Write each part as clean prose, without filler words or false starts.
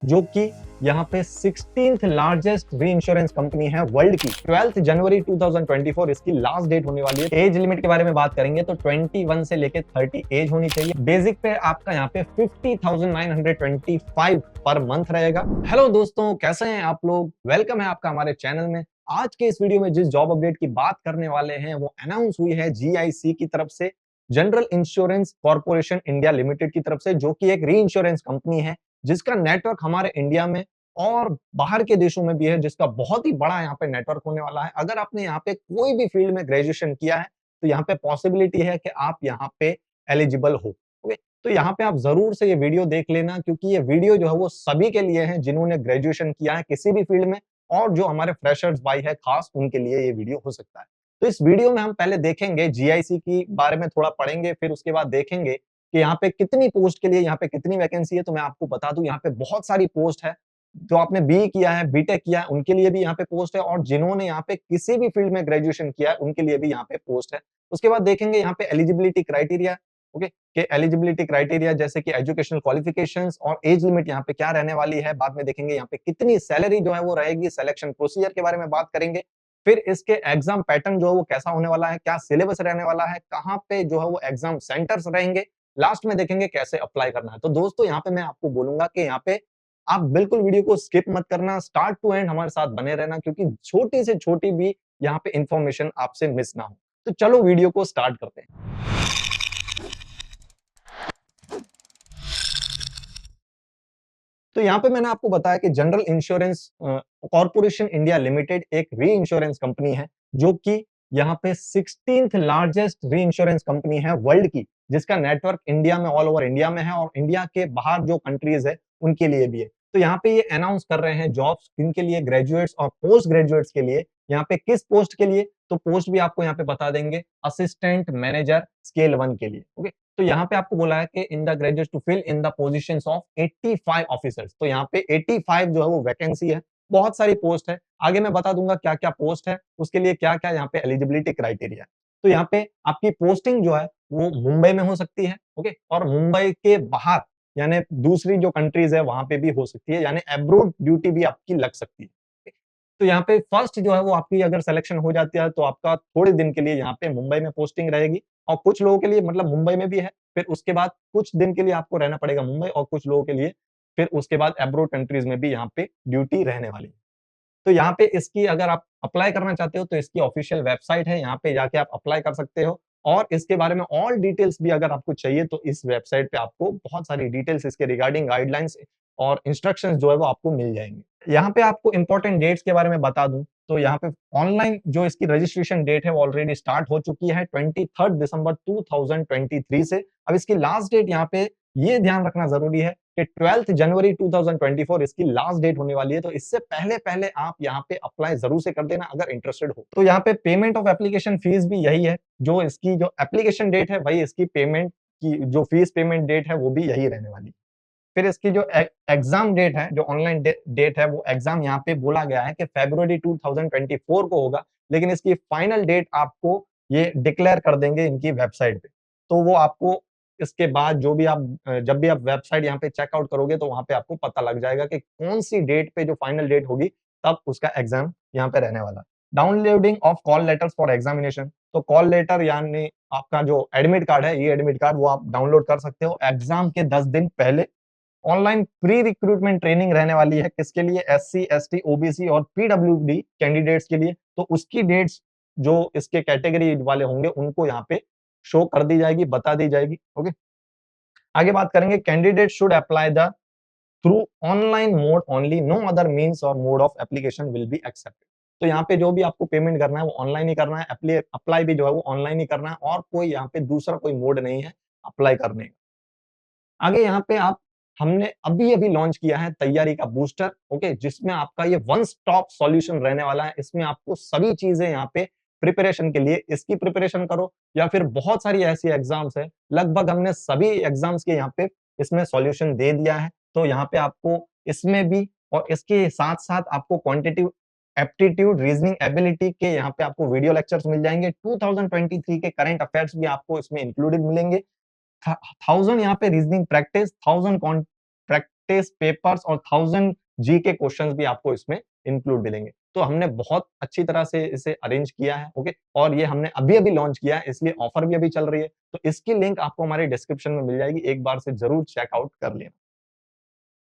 जो कि यहाँ पे 16th लार्जेस्ट री इंश्योरेंस कंपनी है वर्ल्ड की। 12 जनवरी 2024 इसकी लास्ट डेट होने वाली है। एज लिमिट के बारे में बात करेंगे तो 21 से लेके 30 एज होनी चाहिए। बेसिक पे आपका यहाँ पे 50,925 पर मंथ रहेगा। हेलो दोस्तों, कैसे हैं आप लोग? वेलकम है आपका हमारे चैनल में। आज के इस वीडियो में जिस जॉब अपडेट की बात करने वाले हैं वो अनाउंस हुई है जीआईसी की तरफ से, general insurance corporation India limited की तरफ से, जो कि एक री इंश्योरेंस कंपनी है जिसका नेटवर्क हमारे इंडिया में और बाहर के देशों में भी है, जिसका बहुत ही बड़ा यहाँ पे नेटवर्क होने वाला है। अगर आपने यहाँ पे कोई भी फील्ड में ग्रेजुएशन किया है तो यहाँ पे पॉसिबिलिटी है कि आप यहाँ पे एलिजिबल हो। ओके, तो यहाँ पे आप जरूर से ये वीडियो देख लेना, क्योंकि ये वीडियो जो है वो सभी के लिए है जिन्होंने ग्रेजुएशन किया है किसी भी फील्ड में, और जो हमारे फ्रेशर्स भाई है खास उनके लिए ये वीडियो हो सकता है। तो इस वीडियो में हम पहले देखेंगे जीआईसी की बारे में थोड़ा पढ़ेंगे, फिर उसके बाद देखेंगे कि यहाँ पे कितनी पोस्ट के लिए यहाँ पे कितनी वैकेंसी है। तो मैं आपको बता दूं, यहाँ पे बहुत सारी पोस्ट है। जो आपने बी किया है, बीटेक किया है, उनके लिए भी यहाँ पे पोस्ट है, और जिन्होंने यहाँ पे किसी भी फील्ड में ग्रेजुएशन किया है उनके लिए भी यहाँ पे पोस्ट है। उसके बाद देखेंगे यहाँ पे एलिजिबिलिटी क्राइटेरिया। ओके, कि एलिजिबिलिटी क्राइटेरिया जैसे कि एजुकेशनल क्वालिफिकेशंस और एज लिमिट यहाँ पे क्या रहने वाली है। बाद में देखेंगे यहाँ पे कितनी सैलरी जो है वो रहेगी, सिलेक्शन प्रोसीजर के बारे में बात करेंगे। फिर इसके एग्जाम पैटर्न जो है वो कैसा होने वाला है, क्या सिलेबस रहने वाला है, कहाँ पे जो है वो एग्जाम सेंटर्स रहेंगे। लास्ट में देखेंगे कैसे अप्लाई करना है। तो दोस्तों यहाँ पे मैं आपको बोलूंगा कि यहाँ पे आप बिल्कुल वीडियो को स्किप मत करना, स्टार्ट टू एंड हमारे साथ बने रहना, क्योंकि छोटी से छोटी भी यहाँ पे इंफॉर्मेशन आपसे मिस ना हो। तो चलो वीडियो को स्टार्ट करते हैं। तो यहाँ पे मैंने आपको बताया कि general insurance corporation India limited एक री इंश्योरेंस कंपनी है, जो कि यहाँ पे 16th लार्जेस्ट री इंश्योरेंस कंपनी है वर्ल्ड की, जिसका नेटवर्क इंडिया में, ऑल ओवर इंडिया में है, और इंडिया के बाहर जो कंट्रीज है उनके लिए भी है। तो यहाँ पे ये अनाउंस कर रहे हैं जॉब्स किनके लिए, ग्रेजुएट्स और पोस्ट ग्रेजुएट्स के लिए। यहाँ पे किस पोस्ट के लिए, तो पोस्ट भी आपको यहाँ पे बता देंगे, असिस्टेंट मैनेजर स्केल 1 के लिए। ओके, तो यहाँ पे आपको बोला है कि in the graduate to fill in the positions of 85 officers. तो यहाँ पे 85 जो है वो वैकेंसी है, बहुत सारी पोस्ट है। आगे मैं बता दूंगा क्या क्या पोस्ट है, उसके लिए क्या क्या यहाँ पे एलिजिबिलिटी क्राइटेरिया है। तो यहाँ पे आपकी पोस्टिंग जो है वो मुंबई में हो सकती है। ओके, और मुंबई के बाहर यानी दूसरी जो कंट्रीज है वहां पे भी हो सकती है, यानी एब्रोड ड्यूटी भी आपकी लग सकती है। तो यहाँ पे फर्स्ट जो है वो आपकी अगर सिलेक्शन हो जाती है तो आपका थोड़े दिन के लिए यहाँ पे मुंबई में पोस्टिंग रहेगी, और कुछ लोगों के लिए मतलब मुंबई में भी है, फिर उसके बाद कुछ दिन के लिए आपको रहना पड़ेगा मुंबई, और कुछ लोगों के लिए फिर उसके बाद एब्रोड कंट्रीज में भी यहाँ पे ड्यूटी रहने वाली है। तो यहाँ पे इसकी अगर आप अप्लाई करना चाहते हो तो इसकी ऑफिशियल वेबसाइट है, यहाँ पे जाके आप अप्लाई कर सकते हो। और इसके बारे में ऑल डिटेल्स भी अगर आपको चाहिए तो इस वेबसाइट पे आपको बहुत सारी डिटेल्स इसके रिगार्डिंग गाइडलाइंस और इंस्ट्रक्शंस जो है वो आपको मिल जाएंगे। यहाँ पे आपको इंपॉर्टेंट डेट्स के बारे में बता दूं तो यहाँ पे ऑनलाइन जो इसकी रजिस्ट्रेशन डेट है वो ऑलरेडी स्टार्ट हो चुकी है 23 दिसंबर 2023 से। अब इसकी लास्ट डेट यहाँ पे ये ध्यान रखना जरूरी है कि 12 जनवरी 2024 इसकी लास्ट डेट होने वाली है। तो इससे पहले पहले आप यहाँ पे अप्लाई जरूर से कर देना अगर इंटरेस्टेड हो। तो यहाँ पे पेमेंट ऑफ एप्लीकेशन फीस भी यही है, जो इसकी जो एप्लीकेशन डेट है वही इसकी पेमेंट की जो फीस पेमेंट डेट है वो भी यही रहने वाली है। फिर इसकी जो एग्जाम डेट है, जो ऑनलाइन डेट है, वो एग्जाम यहाँ पे बोला गया है कि फरवरी 2024 को होगा, लेकिन इसकी फाइनल डेट आपको ये डिक्लेयर कर देंगे इनकी वेबसाइट पे। तो वो आपको इसके बाद जो भी आप जब भी आप वेबसाइट यहाँ पे चेकआउट करोगे तो वहां पे आपको पता लग जाएगा कि कौन सी डेट पे जो फाइनल डेट होगी तब उसका एग्जाम यहाँ पे रहने वाला है। Downloading of call letters for examination. तो कॉल लेटर यानी आपका जो एडमिट कार्ड है, ये एडमिट कार्ड वो आप डाउनलोड कर सकते हो एग्जाम के 10 दिन पहले। ऑनलाइन प्री रिक्रूटमेंट ट्रेनिंग रहने वाली है, किसके लिए, एससी एसटी ओबीसी और पीडब्ल्यूडी कैंडिडेट्स के लिए। तो उसकी डेट्स जो इसके कैटेगरी वाले होंगे उनको यहाँ पे शो कर दी जाएगी, बता दी जाएगी। ओके, आगे बात करेंगे, candidate should apply the through online mode only, no other means or mode of application will be accepted. तो यहाँ पे जो भी आपको पेमेंट करना है वो ऑनलाइन ही करना है, अप्लाई भी जो है वो ऑनलाइन ही करना है, और कोई यहाँ पे दूसरा कोई मोड नहीं है अप्लाई करने का। आगे यहाँ पे आप हमने अभी अभी लॉन्च किया है तैयारी का बूस्टर। ओके, जिसमें आपका ये वन स्टॉप सॉल्यूशन रहने वाला है। इसमें आपको सभी चीजें यहाँ पे प्रिपरेशन के लिए, इसकी प्रिपरेशन करो या फिर बहुत सारी ऐसी एग्जाम्स है, लगभग हमने सभी एग्जाम्स के यहाँ पे इसमें सॉल्यूशन दे दिया है। तो यहाँ पे आपको इसमें भी और इसके साथ साथ आपको क्वांटिटिव एप्टीट्यूड रीजनिंग एबिलिटी के यहाँ पे आपको वीडियो लेक्चर्स मिल जाएंगे। 2023 के करंट अफेयर्स भी आपको इसमें इंक्लूडेड मिलेंगे। 1000 यहाँ पे रीजनिंग प्रैक्टिस, 1000 टेस्ट पेपर्स और 1000 जीके क्वेश्चंस भी आपको इसमें इंक्लूड मिलेंगे। तो हमने बहुत अच्छी तरह से इसे अरेंज किया है, ओके, और ये हमने अभी-अभी लॉन्च किया है, इसलिए ऑफर भी अभी चल रही है। तो इसकी लिंक आपको हमारे डिस्क्रिप्शन में मिल जाएगी, एक बार से जरूर चेकआउट कर लेना।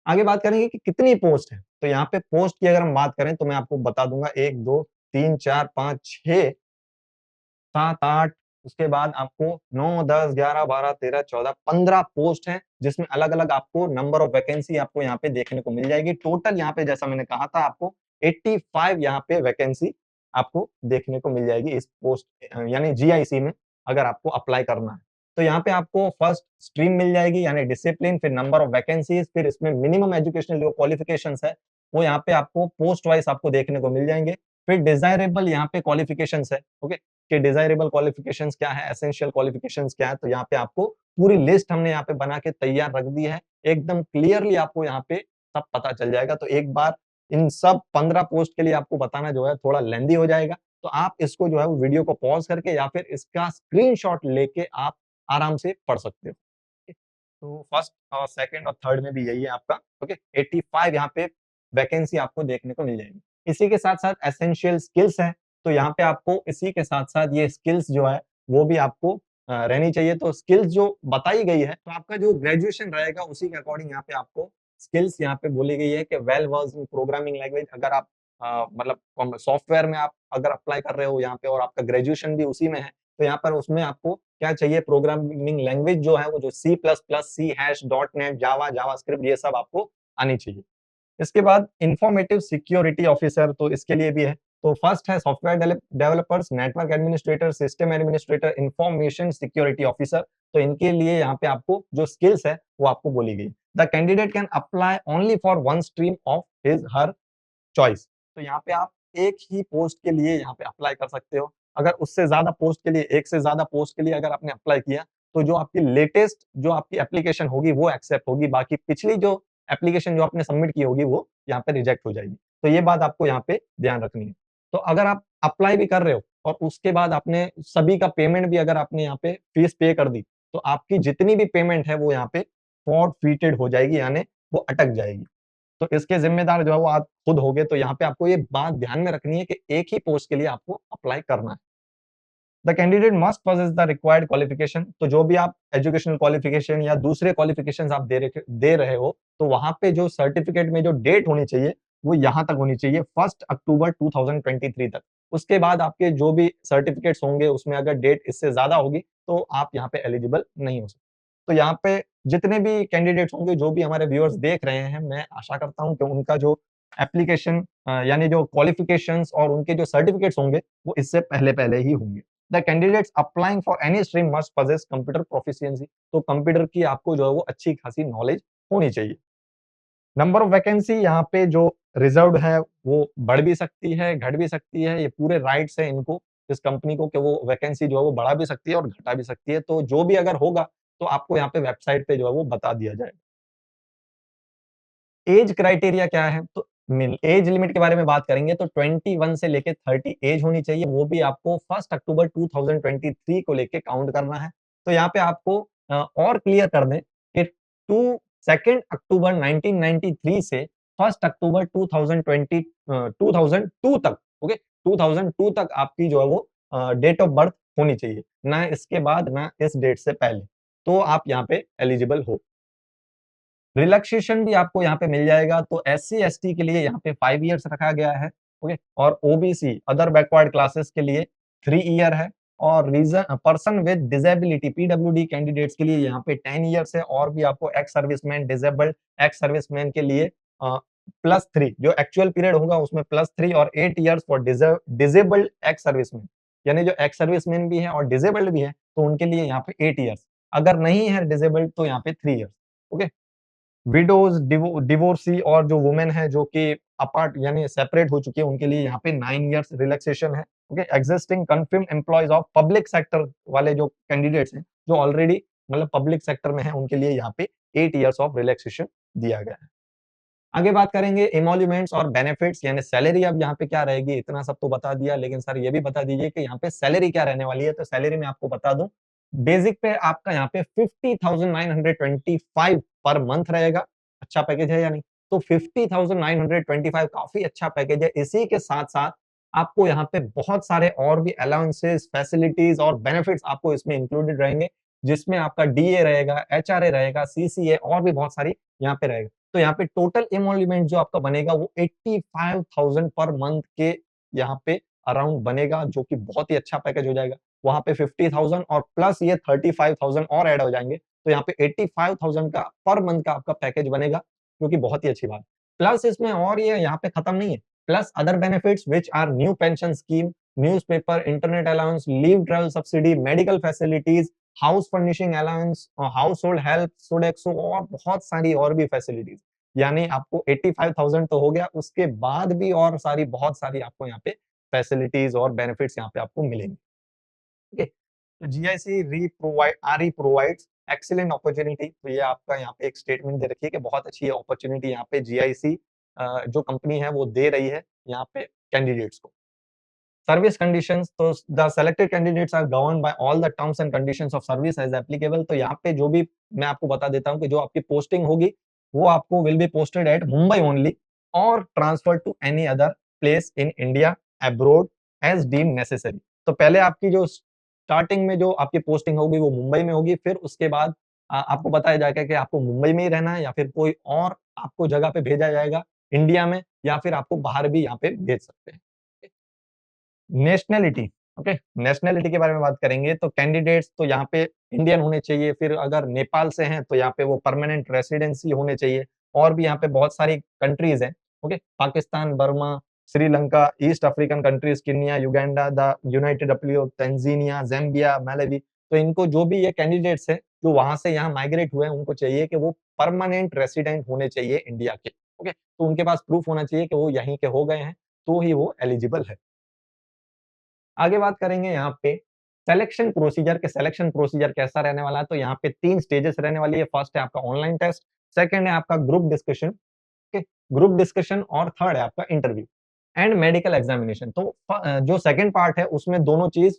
आगे बात करेंगे कि कितनी पोस्ट है। तो यहाँ पे पोस्ट की अगर हम बात करें तो मैं आपको बता दूंगा 1, 2, 3, 4, 5, 6, 7, 8, उसके बाद आपको 9, 10, 11, 12, 13, 14, 15 पोस्ट हैं, जिसमें अलग-अलग आपको नंबर ऑफ वैकेंसी आपको यहाँ पे देखने को मिल जाएगी। टोटल यहाँ पे जैसा मैंने कहा था आपको 85 यहाँ पे वैकेंसी आपको देखने को मिल जाएगी इस पोस्ट यानी जीआईसी में अगर आपको अप्लाई करना है। तो यहाँ पे आपको फर्स्ट स्ट्रीम मिल जाएगी यानी डिसिप्लिन, फिर नंबर ऑफ वैकेंसीज, फिर इसमें मिनिमम एजुकेशनल जो क्वालिफिकेशंस है वो यहाँ पे आपको पोस्ट वाइज आपको देखने को मिल जाएंगे। फिर डिजायरेबल यहाँ पे क्वालिफिकेशंस है, ओके, कि डिजायरेबल क्वालिफिकेशंस क्या है, एसेंशियल क्वालिफिकेशंस क्या है। तो यहाँ पे आपको पूरी लिस्ट हमने यहाँ पे बना के तैयार रख दी है, एकदम क्लियरली आपको यहाँ पे सब पता चल जाएगा। तो एक बार इन सब 15 पोस्ट के लिए आपको बताना जो है थोड़ा लेंदी हो जाएगा, तो आप इसको जो है वो वीडियो को पॉज करके या फिर इसका स्क्रीनशॉट लेके आप आराम से पढ़ सकते हो। तो फर्स्ट और सेकंड और थर्ड में भी यही है आपका, ओके, 85 यहाँ पे वैकेंसी आपको देखने को मिल जाएगी। इसी के साथ साथ एसेंशियल स्किल्स है, तो यहाँ पे आपको इसी के साथ साथ ये स्किल्स जो है वो भी आपको रहनी चाहिए। तो स्किल्स जो बताई गई है, तो आपका जो ग्रेजुएशन रहेगा उसी के अकॉर्डिंग यहाँ पे आपको स्किल्स यहाँ पे बोली गई है कि well versed in programming language. अगर आप मतलब सॉफ्टवेयर में आप अगर अप्लाई कर रहे हो यहाँ पे और आपका ग्रेजुएशन भी उसी में है, तो यहाँ पर उसमें आपको क्या चाहिए, प्रोग्रामिंग लैंग्वेज जो है वो जो C plus plus, C hash, dot net, Java, JavaScript, ये सब आपको आनी चाहिए। इसके बाद इंफॉर्मेटिव सिक्योरिटी ऑफिसर, तो इसके लिए भी है। तो फर्स्ट है software developers, network administrator, system administrator, information security officer. तो इनके लिए यहाँ पे आपको जो स्किल्स है वो आपको बोली गई। The candidate can apply only for one stream of his her choice. तो यहाँ पे आप एक ही पोस्ट के लिए यहाँ पे अप्लाई कर सकते हो। अगर उससे ज्यादा पोस्ट के लिए, एक से ज्यादा पोस्ट के लिए अगर आपने अप्लाई किया, तो जो आपकी लेटेस्ट जो आपकी एप्लीकेशन होगी वो एक्सेप्ट होगी, बाकी पिछली जो एप्लीकेशन जो आपने सबमिट की होगी वो यहाँ पे रिजेक्ट हो जाएगी। तो ये बात आपको यहाँ पे ध्यान रखनी है। तो अगर आप अप्लाई भी कर रहे हो और उसके बाद आपने सभी का पेमेंट भी अगर आपने यहाँ पे फीस पे कर दी, तो आपकी जितनी भी पेमेंट है वो यहाँ पे फॉरफीटेड हो जाएगी, यानी वो अटक जाएगी। तो इसके जिम्मेदार जो है वो आप खुद होगे। तो यहाँ पे आपको ये बात ध्यान में रखनी है कि एक ही पोस्ट के लिए आपको अप्लाई करना है। The candidate must possess the required qualification. तो जो भी आप एजुकेशनल क्वालिफिकेशन या दूसरे क्वालिफिकेशन आप दे रहे हो, तो वहां पे जो सर्टिफिकेट में जो डेट होनी चाहिए वो यहाँ तक होनी चाहिए, 1 अक्टूबर 2023 तक। उसके बाद आपके जो भी सर्टिफिकेट्स होंगे उसमें अगर डेट इससे ज्यादा होगी तो आप यहाँ पे एलिजिबल नहीं हो सकते। तो यहाँ पे जितने भी कैंडिडेट्स होंगे, जो भी हमारे व्यूअर्स देख रहे हैं, मैं आशा करता हूँ कि उनका जो एप्लीकेशन यानी जो क्वालिफिकेशंस और उनके जो सर्टिफिकेट्स होंगे वो इससे पहले पहले ही होंगे। The candidates applying for any stream must possess computer proficiency. तो कंप्यूटर की आपको जो है वो अच्छी खासी नॉलेज होनी चाहिए। नंबर ऑफ वैकेंसी यहाँ पे जो रिजर्व्ड है वो बढ़ भी सकती है, घट भी सकती है। ये पूरे राइट्स है इनको, इस कंपनी को, कि वो वैकेंसी जो है वो बढ़ा भी सकती है और घटा भी सकती है। तो जो भी अगर होगा तो आपको यहाँ पे वेबसाइट पे जो है वो बता दिया जाएगा। एज क्राइटेरिया क्या है? तो एज लिमिट के बारे में बात करेंगे तो 21 से लेके 30 एज होनी चाहिए, वो भी आपको 1 अक्टूबर 2023 को लेके काउंट करना है। तो यहाँ पे आपको और क्लियर कर दें कि 2 अक्टूबर 1993 से 1 अक्टूबर 2002 तक, ओके, 2002 तक आपकी जो है वो डेट ऑफ बर्थ होनी चाहिए, ना इसके बाद ना इस डेट से पहले, तो आप यहाँ पे एलिजिबल हो। रिलैक्सेशन भी आपको यहाँ पे मिल जाएगा। तो SC ST के लिए यहाँ पे 5 इयर्स रखा गया है, ओके, और OBC अदर बैकवर्ड क्लासेस के लिए 3 ईयर है, और reason person with disability PWD candidates के लिए यहाँ पे 10 इयर्स है, और भी आपको ex serviceman, disabled ex serviceman के लिए +3 जो एक्चुअल पीरियड होगा उसमें +3 और 8 years for disabled ex serviceman, यानी जो एक्स सर्विसमैन भी है और डिसेबल्ड भी है तो उनके लिए यहाँ पे 8 इयर्स, अगर नहीं है डिसेबल्ड तो यहाँ पे 3 इयर्स, ओके। विडोज, डिवोर्सी और जो वुमेन है जो कि अपार्ट यानी सेपरेट हो चुकी है उनके लिए यहाँ पे 9 इयर्स रिलैक्सेशन है, okay. Existing confirm employees of public sector वाले जो कैंडिडेट्स हैं जो ऑलरेडी मतलब पब्लिक सेक्टर में है उनके लिए यहाँ पे 8 इयर्स ऑफ रिलैक्सेशन दिया गया है। आगे बात करेंगे इमोल्यूमेंट्स और बेनिफिट्स, यानी सैलरी अब यहाँ पे क्या रहेगी। इतना सब तो बता दिया, लेकिन सर ये भी बता दीजिए कि यहाँ पे सैलरी क्या रहने वाली है। तो सैलरी में आपको बता दूं, बेसिक पे आपका यहाँ पे 50,925 पर मंथ रहेगा, अच्छा पैकेज है या नहीं? तो 50,925 काफ़ी अच्छा पैकेज है। इसी के साथ-साथ आपको यहाँ पे बहुत सारे और भी अलाउंसेस, फैसिलिटीज़ और बेनिफिट्स आपको इसमें इंक्लूडेड रहेंगे, जिसमें आपका डीए रहेगा, एचआरए रहेगा, सीसीए और भी बहुत सारी यहाँ पे रहेगा। तो यहाँ पे टोटल एमोल्यूमेंट जो आपका बनेगा वो 85,000 पर मंथ के यहाँ पे अराउंड बनेगा, जो कि बहुत ही अच्छा पैकेज हो जाएगा। वहाँ पे 50,000 और प्लस ये 35,000 और ऐड हो जाएँगे, तो यहाँ पे 85,000 का पर मंथ का आपका पैकेज बनेगा, जो कि बहुत ही अच्छी बात है। प्लस इसमें और ये यहाँ पे खत्म नहीं है, plus other benefits which are new pension scheme, newspaper, internet allowance, leave travel subsidy, medical facilities, house furnishing allowance, household help, Sodexo और बहुत सारी और भी फैसिलिटीज। यानी आपको 85,000 तो हो गया, उसके बाद भी और सारी बहुत सारी आपको यहाँ पे फैसिलिटीज और बेनिफिट्स यहाँ पे आपको मिलेंगे। ओके, तो जीआईसी री प्रोवाइड्स एक्सीलेंट अपॉर्चुनिटी। तो ये आपका यहाँ पे एक स्टेटमेंट दे रखी है कि बहुत अच्छी अपॉर्चुनिटी यहाँ पे जीआईसी जो कंपनी है वो दे रही है यहाँ पे कैंडिडेट्स को। सर्विस कंडीशंस, तो the selected candidates are governed by all the terms and conditions of service as applicable. तो यहाँ पे जो भी मैं आपको बता देता हूँ कि जो आपकी पोस्टिंग होगी वो आपको will be posted at Mumbai only or transfer to any other place in India abroad as deem necessary. तो पहले आपकी जो स्टार्टिंग में जो आपकी पोस्टिंग होगी वो मुंबई में होगी, फिर उसके बाद आपको बताया जाएगा कि आपको मुंबई में ही रहना है या फिर कोई और आपको जगह पे भेजा जाएगा इंडिया में, या फिर आपको बाहर भी यहाँ पे भेज सकते हैं। नेशनैलिटी, ओके, नेशनैलिटी के बारे में बात करेंगे तो कैंडिडेट्स तो यहाँ पे इंडियन होने चाहिए, फिर अगर नेपाल से हैं तो यहाँ पे वो परमानेंट रेसिडेंसी होने चाहिए, और भी यहाँ पे बहुत सारी कंट्रीज हैं, okay, Pakistan, Burma, Sri Lanka, east African countries, Kenya, Uganda, the United Republic, Tanzania, Zambia, Malawi. तो इनको जो भी ये कैंडिडेट्स हैं जो वहां से यहाँ माइग्रेट हुए हैं, उनको चाहिए कि वो परमानेंट रेसिडेंट होने चाहिए इंडिया के, ओके, तो उनके पास प्रूफ होना चाहिए कि वो यहीं के हो गए हैं, तो ही वो एलिजिबल है। आगे बात करेंगे यहाँ पे सिलेक्शन प्रोसीजर के, सिलेक्शन प्रोसीजर कैसा रहने वाला है। तो यहाँ पे 3 स्टेजेस रहने वाली है। फर्स्ट है आपका ऑनलाइन टेस्ट, सेकंड है आपका group discussion, okay, group discussion, और थर्ड है आपका इंटरव्यू एंड मेडिकल एग्जामिनेशन। तो जो सेकंड पार्ट है उसमें दोनों चीज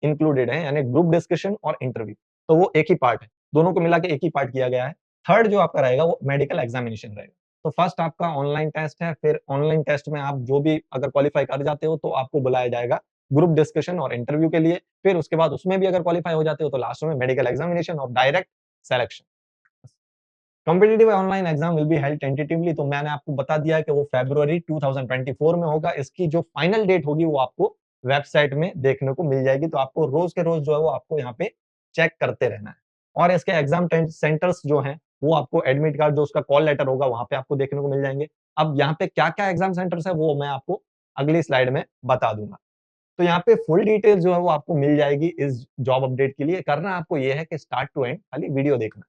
इंक्लूडेड है, यानी ग्रुप डिस्कशन और इंटरव्यू, तो वो एक ही पार्ट है, दोनों को मिला के एक ही पार्ट किया गया है। थर्ड जो आपका रहेगा वो मेडिकल एग्जामिनेशन रहेगा। तो फर्स्ट आपका ऑनलाइन टेस्ट है, फिर ऑनलाइन टेस्ट में आप जो भी अगर क्वालिफाई कर जाते हो तो आपको बुलाया जाएगा ग्रुप डिस्कशन और इंटरव्यू के लिए, फिर उसके बाद उसमें भी अगर क्वालिफाई हो जाते हो तो लास्ट में मेडिकल एग्जामिनेशन और direct selection. Competitive online exam will be held tentatively, तो मैंने आपको बता दिया है कि वो फरवरी 2024 में होगा। इसकी जो फाइनल डेट होगी वो आपको वेबसाइट में देखने को मिल जाएगी, तो आपको रोज के रोज जो है वो आपको यहाँ पे चेक करते रहना है। और इसके एग्जाम सेंटर्स जो हैं वो आपको एडमिट कार्ड जो उसका कॉल लेटर होगा वहां पे आपको देखने को मिल जाएंगे। अब यहाँ पे क्या क्या एग्जाम सेंटर्स है वो मैं आपको अगली स्लाइड में बता दूंगा। तो यहाँ पे फुल डिटेल जो है वो आपको मिल जाएगी इस जॉब अपडेट के लिए। करना आपको ये है कि स्टार्ट टू एंड खाली वीडियो देखना।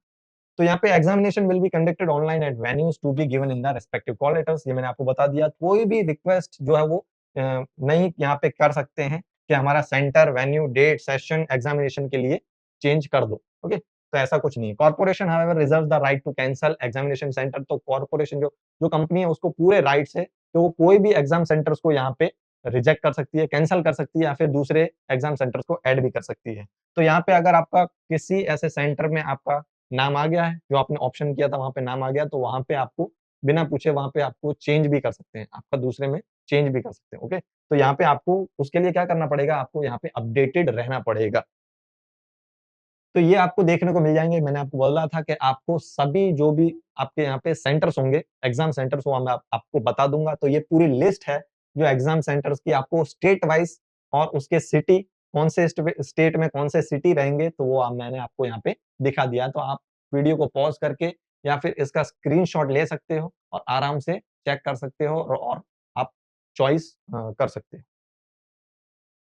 तो यहाँ पे examination will be conducted online at venues to be given in the respective call letters. ये मैंने आपको बता दिया। कोई भी रिक्वेस्ट जो है वो नहीं यहाँ पे कर सकते हैं कि हमारा centre, venue, date, session, examination के लिए चेंज कर दो, ओके, तो ऐसा कुछ नहीं है। Corporation however reserve the right to cancel examination centre. तो कॉर्पोरेशन जो जो कंपनी है उसको पूरे राइट्स है कि वो कोई भी एग्जाम सेंटर्स को यहाँ पे रिजेक्ट कर सकती है, कैंसल कर सकती है, या फिर दूसरे एग्जाम सेंटर्स को ऐड भी कर सकती है। तो यहाँ पे अगर आपका किसी ऐसे सेंटर में आपका नाम आ गया है, जो आपने ऑप्शन किया था वहाँ पे नाम आ गया, तो वहाँ पे आपको बिना पूछे वहाँ पे आपको चेंज भी कर सकते हैं, आपका दूसरे में चेंज भी कर सकते हैं, ओके। तो यहाँ पे आपको उसके लिए क्या करना पड़ेगा, आपको यहाँ पे अपडेटेड रहना पड़ेगा। तो ये आपको देखने को मिल जाएँगे। मैंने आपको बोला था कि आपको सभी जो भी आपके यहाँ पे सेंटर्स होंगे, एग्ज़ाम सेंटर्स, वो मैं आपको बता दूँगा। तो ये पूरी लिस्ट है जो एग्ज़ाम सेंटर्स की, आपको स्टेट वाइज़ और उसके सिटी, कौन से स्टेट में कौन से सिटी रहेंगे, तो वो मैंने आपको यहाँ पे दिखा दिया। तो आप वीडियो को पॉज़ करके या फिर इसका स्क्रीनशॉट ले सकते हो और आराम से चेक कर सकते हो, और आप चॉइस कर सकते हो।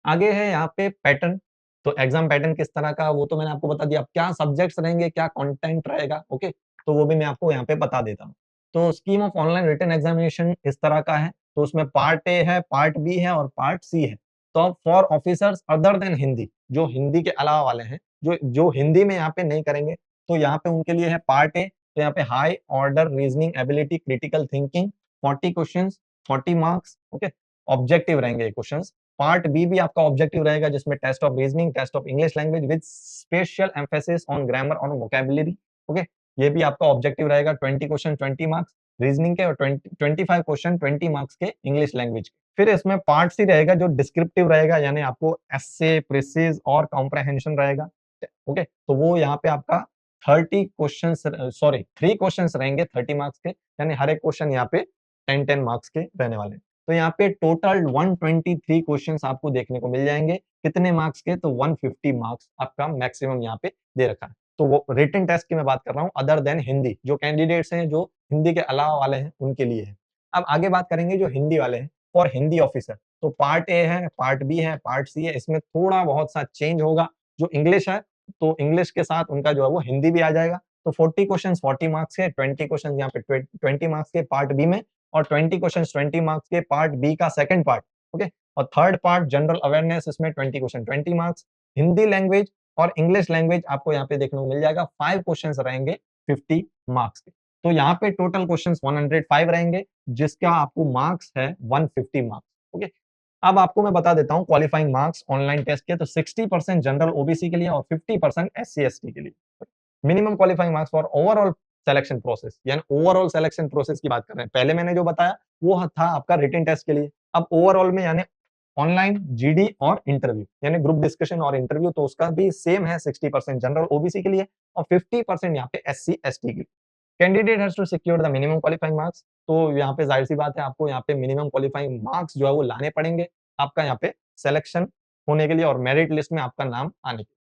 आगे है यहाँ पे पैटर्न। तो एग्जाम पैटर्न किस तरह का, वो तो मैंने आपको बता दिया। अब क्या सब्जेक्ट्स रहेंगे, क्या कंटेंट रहेगा, ओके, तो वो भी मैं आपको यहाँ पे बता देता हूँ। तो scheme of online written examination इस तरह का है। तो उसमें पार्ट ए है, पार्ट बी है और पार्ट सी है। तो for officers other than Hindi, जो हिंदी के अलावा वाले हैं, जो जो हिंदी में यहाँ पे नहीं करेंगे, तो यहाँ पे उनके लिए है पार्ट ए। तो यहाँ पे high order reasoning ability, critical thinking, 40 questions, 40 marks, okay, objective रहेंगे ये क्वेश्चंस। पार्ट बी भी आपका ऑब्जेक्टिव रहेगा, जिसमें test of reasoning, test of English language with special emphasis on grammar और वोकैबुलरी, ओके। ये भी आपका ऑब्जेक्टिव रहेगा, 20 क्वेश्चन 20 मार्क्स रीजनिंग के और 25 क्वेश्चन 20 मार्क्स के इंग्लिश लैंग्वेज के। फिर इसमें पार्ट सी रहेगा जो डिस्क्रिप्टिव रहेगा, यानी आपको एस्से, प्रीसिज और कॉम्प्रहेंशन रहेगा। ओके, तो वो यहाँ पे आपका 30 क्वेश्चंस, सॉरी 3 क्वेश्चंस रहेंगे 30 मार्क्स के, यानी हर एक क्वेश्चन यहाँ पे 10-10 मार्क्स के रहने वाले हैं। तो यहाँ पे टोटल 123 क्वेश्चंस आपको देखने को मिल जाएंगे। कितने मार्क्स के? तो 150 मार्क्स आपका मैक्सिमम यहाँ पे दे रखा है। तो वो रिटन टेस्ट की मैं बात कर रहा हूँ, अदर देन हिंदी। जो कैंडिडेट्स हैं जो हिंदी के अलावा वाले हैं उनके लिए है। अब आगे बात करेंगे जो हिंदी वाले हैं और हिंदी ऑफिसर। तो पार्ट ए है, पार्ट बी है, पार्ट सी है, इसमें थोड़ा बहुत सा चेंज होगा। जो इंग्लिश है तो इंग्लिश के साथ उनका जो है वो हिंदी भी आ जाएगा। तो 40 क्वेश्चंस 40 मार्क्स के, 20 क्वेश्चंस यहाँ पे 20 मार्क्स के पार्ट बी में, और 20 क्वेश्चंस 20 मार्क्स के पार्ट बी का सेकंड पार्ट। ओके, और थर्ड पार्ट जनरल अवेयरनेस, इसमें 20 क्वेश्चन 20 मार्क्स। हिंदी लैंग्वेज और इंग्लिश लैंग्वेज आपको यहाँ पे देखने को मिल जाएगा, 5 क्वेश्चंस रहेंगे 50 मार्क्स के। तो यहाँ पे टोटल क्वेश्चंस 105 रहेंगे, जिसका आपको मार्क्स है 150 मार्क्स। ओके, अब आपको मैं बता देता हूँ क्वालिफाइंग मार्क्स ऑनलाइन टेस्ट के। तो 60% जनरल ओबीसी के लिए और 50% एससी एसटी के लिए। Minimum qualifying marks for overall selection process, यानी ओवरऑल सिलेक्शन प्रोसेस की बात कर रहे हैं। पहले मैंने जो बताया वो था आपका रिटन टेस्ट के लिए। अब ओवरऑल में यानी ऑनलाइन, जीडी और इंटरव्यू, यानी ग्रुप डिस्कशन और इंटरव्यू, तो उसका भी सेम है, 60% जनरल ओबीसी के लिए और 50% यहाँ पे एससी एसटी के लिए। Candidate has to secure the minimum qualifying marks. तो यहाँ पे जाहिर सी बात है, आपको यहाँ पे मिनिमम क्वालिफाइंग मार्क्स जो है वो लाने पड़ेंगे आपका यहाँ पे सिलेक्शन होने के लिए और मेरिट लिस्ट में आपका नाम आने के लिए।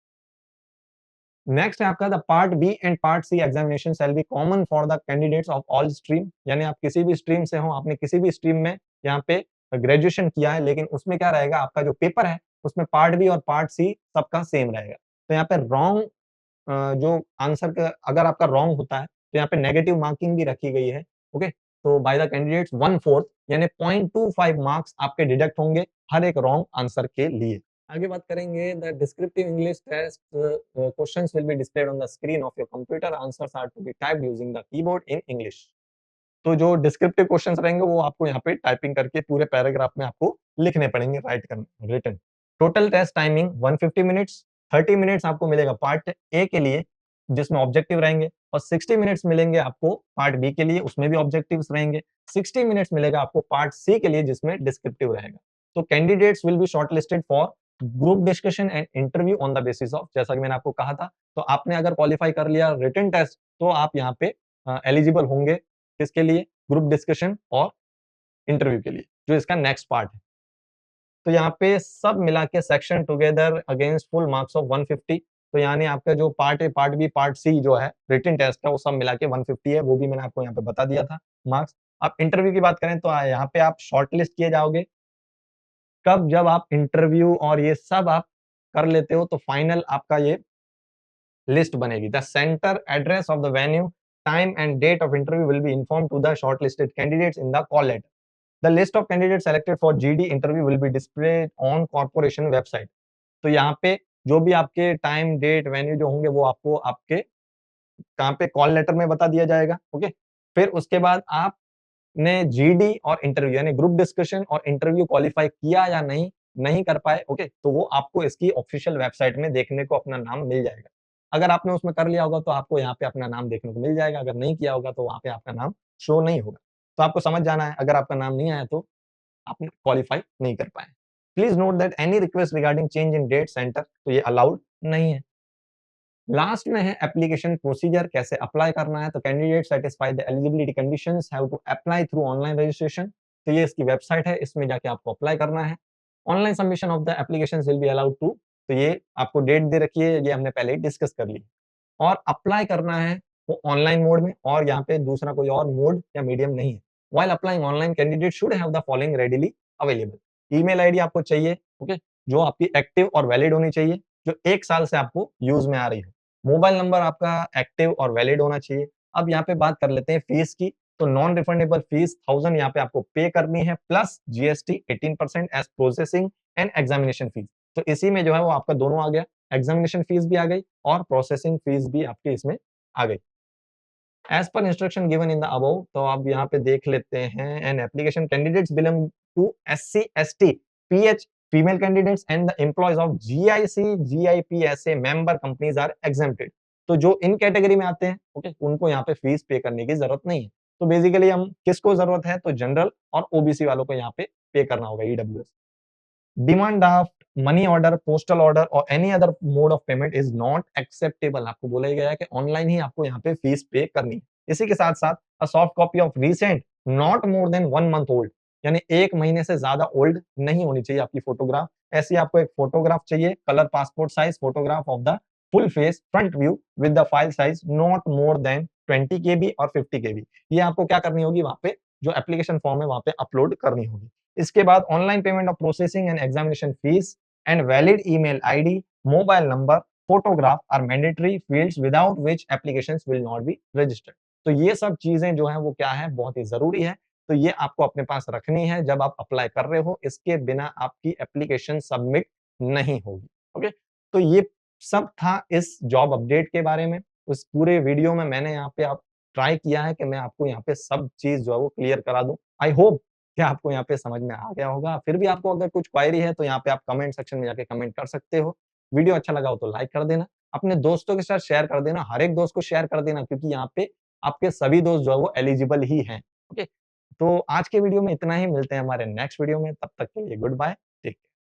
नेक्स्ट है आपका the part B and part C examination shall be common for the candidates of all stream, यानी आप किसी भी स्ट्रीम से हो, आपने किसी भी स्ट्रीम में यहाँ पे ग्रेजुएशन किया है, लेकिन उसमें क्या रहेगा, आपका जो पेपर है उसमें पार्ट बी और पार्ट सी सबका सेम रहेगा। तो यहाँ पे रॉन्ग जो आंसर का अगर आपका रॉन्ग होता है तो यहाँ पे नेगेटिव मार्किंग भी रखी गई है। ओके, तो बाय द कैंडिडेट्स 1/4 यानी 0.25 मार्क्स आपके डिडक्ट होंगे हर एक रॉन्ग आंसर के लिए। आगे बात करेंगे the descriptive English test questions will be displayed on the screen of your computer, answers are to be typed using the keyboard in English. तो जो डिस्क्रिप्टिव क्वेश्चंस रहेंगे वो आपको यहाँ पे टाइपिंग करके पूरे पैराग्राफ में आपको लिखने पड़ेंगे, राइट करने, written. Total test timing 150 minutes, 30 minutes आपको मिलेगा पार्ट ए के लिए जिसमें ऑब्जेक्टिव रहेंगे, और 60 मिनट्स मिलेंगे आपको पार्ट बी के लिए, उसमें भी ऑब्जेक्टिव्स रहेंगे। 60 मिनट्स मिलेगा आपको पार्ट सी के लिए जिसमें डिस्क्रिप्टिव रहेगा। तो candidates will be shortlisted for group discussion and interview on the basis of, जैसा कि मैंने आपको कहा था, तो आपने अगर क्वालिफाई कर लिया रिटन टेस्ट तो आप यहाँ पे एलिजिबल होंगे किसके लिए, ग्रुप डिस्कशन और इंटरव्यू के लिए, जो इसका नेक्स्ट पार्ट है। तो यहाँ पे सब मिला के section together against full marks of 150। तो यानी आपका जो part A, part B, part C जो है रिटन टेस्ट का, वो सब मिला के 150 है, वो भी मैंने आपको यहाँ पे बता दिया था मार्क्स। अब इंटरव्यू की बात करें तो यहाँ पे आप शॉर्टलिस्ट किए जाओगे कब, जब आप इंटरव्यू और ये सब आप कर लेते हो तो फाइनल आपका ये लिस्ट बनेगी। The centre address of the venue, time and date of interview will be inform to the shortlisted candidates in the call letter. The list of candidates selected for GD interview will be displayed on corporation website। तो यहाँ पे जो भी आपके time, date, venue जो होंगे वो आपको आपके कहाँ पे कॉल लेटर में बता दिया जाएगा। ओके, फिर उसके बाद आपने जीडी और इंटरव्यू यानी ग्रुप डिस्कशन और इंटरव्यू क्वालिफाई किया या नहीं, नहीं कर पाए, ओके, तो वो आपको इसकी ऑफिशियल वेबसाइट में देखने को अपना नाम मिल जाएगा। अगर आपने उसमें कर लिया होगा तो आपको यहाँ पे अपना नाम देखने को मिल जाएगा, अगर नहीं किया होगा तो वहाँ पे आपका नाम शो नहीं होगा। तो आपको समझ जाना है, अगर आपका नाम नहीं आया तो आप क्वालिफाई नहीं कर पाए। Please note that any request regarding change in date centre तो ये अलाउड नहीं है। लास्ट में है एप्लीकेशन प्रोसीजर, कैसे अप्लाई करना है। तो candidate satisfy the eligibility conditions have to apply through online registration. तो ये इसकी वेबसाइट है, इसमें जाके आपको अप्लाई करना है। Online submission of the applications will be allowed to, तो ये आपको डेट दे रखी है, ये हमने पहले ही डिस्कस कर ली। और अप्लाई करना है वो ऑनलाइन मोड में, और यहाँ पे दूसरा कोई और मोड या मीडियम नहीं है। While applying online candidate should have the following readily available. Email ID आपको चाहिए, ओके, जो आपकी एक्टिव और वैलिड होनी चाहिए, जो 1 साल से आपको यूज में आ रही है। मोबाइल नंबर आपका एक्टिव और वैलिड होना चाहिए। अब यहाँ पे बात कर लेते हैं फीस की। तो नॉन रिफंडेबल फीस 1000 यहाँ पे आपको पे करनी है, plus GST 18% as processing and examination fees. तो इसी में जो है वो आपका दोनों आ गया, एग्जामिनेशन फीस भी आ गई और प्रोसेसिंग फीस भी आपकी इसमें आ गई। As per instruction given in the above, तो आप यहाँ पे देख लेते हैं। An application candidates belong to SC, ST, PH, female candidates and the employees of GIC, GIPSA member companies are exempted. तो जो इन कैटेगरी में आते हैं, ओके, उनको यहाँ पे फीस पे करने की जरूरत नहीं है। तो बेसिकली हम किसको जरूरत है, तो जनरल और ओबीसी वालों को यहाँ पे करना होगा EWS. Demand draft, money order, postal order or any other mode of payment is not acceptable. आपको बोला गया है कि ऑनलाइन ही आपको यहाँ पे फीस पे करनी है। इसी के साथ साथ a soft copy of recent not more than 1 month old, यानी 1 महीने से ज्यादा ओल्ड नहीं होनी चाहिए आपकी फोटोग्राफ। ऐसी आपको एक फोटोग्राफ चाहिए, colour passport size photograph of the full face front view with the file size not more than 20 KB और 50 KB। ये आपको क्या करनी होगी, वहां पे जो एप्लीकेशन फॉर्म है वहां पे अपलोड करनी होगी। इसके बाद online payment of processing and examination fees and valid email ID, mobile number, photograph are mandatory fields without which applications will not be registered. तो ये सब चीजें जो है वो क्या है, बहुत ही जरूरी है। तो ये आपको अपने पास रखनी है जब आप अप्लाई कर रहे हो, इसके बिना आपकी एप्लीकेशन सबमिट नहीं होगी। ओके, तो ये सब था इस जॉब अपडेट के बारे में। उस पूरे वीडियो में मैंने यहाँ पे आप ट्राई किया है कि मैं आपको यहाँ पे सब चीज जो है वो क्लियर करा दूं। आई होप कि आपको यहाँ पे समझ में आ गया होगा। फिर भी आपको अगर कुछ क्वेरी है तो यहाँ पे आप कमेंट सेक्शन में जाके कमेंट कर सकते हो। वीडियो अच्छा लगा हो तो लाइक कर देना, अपने दोस्तों के साथ शेयर कर देना, हर एक दोस्त को शेयर कर देना, क्योंकि यहाँ पे आपके सभी दोस्त जो है वो एलिजिबल ही हैं। ओके, तो आज के वीडियो में इतना ही, मिलते हैं हमारे नेक्स्ट वीडियो में, तब तक के लिए गुड बाय।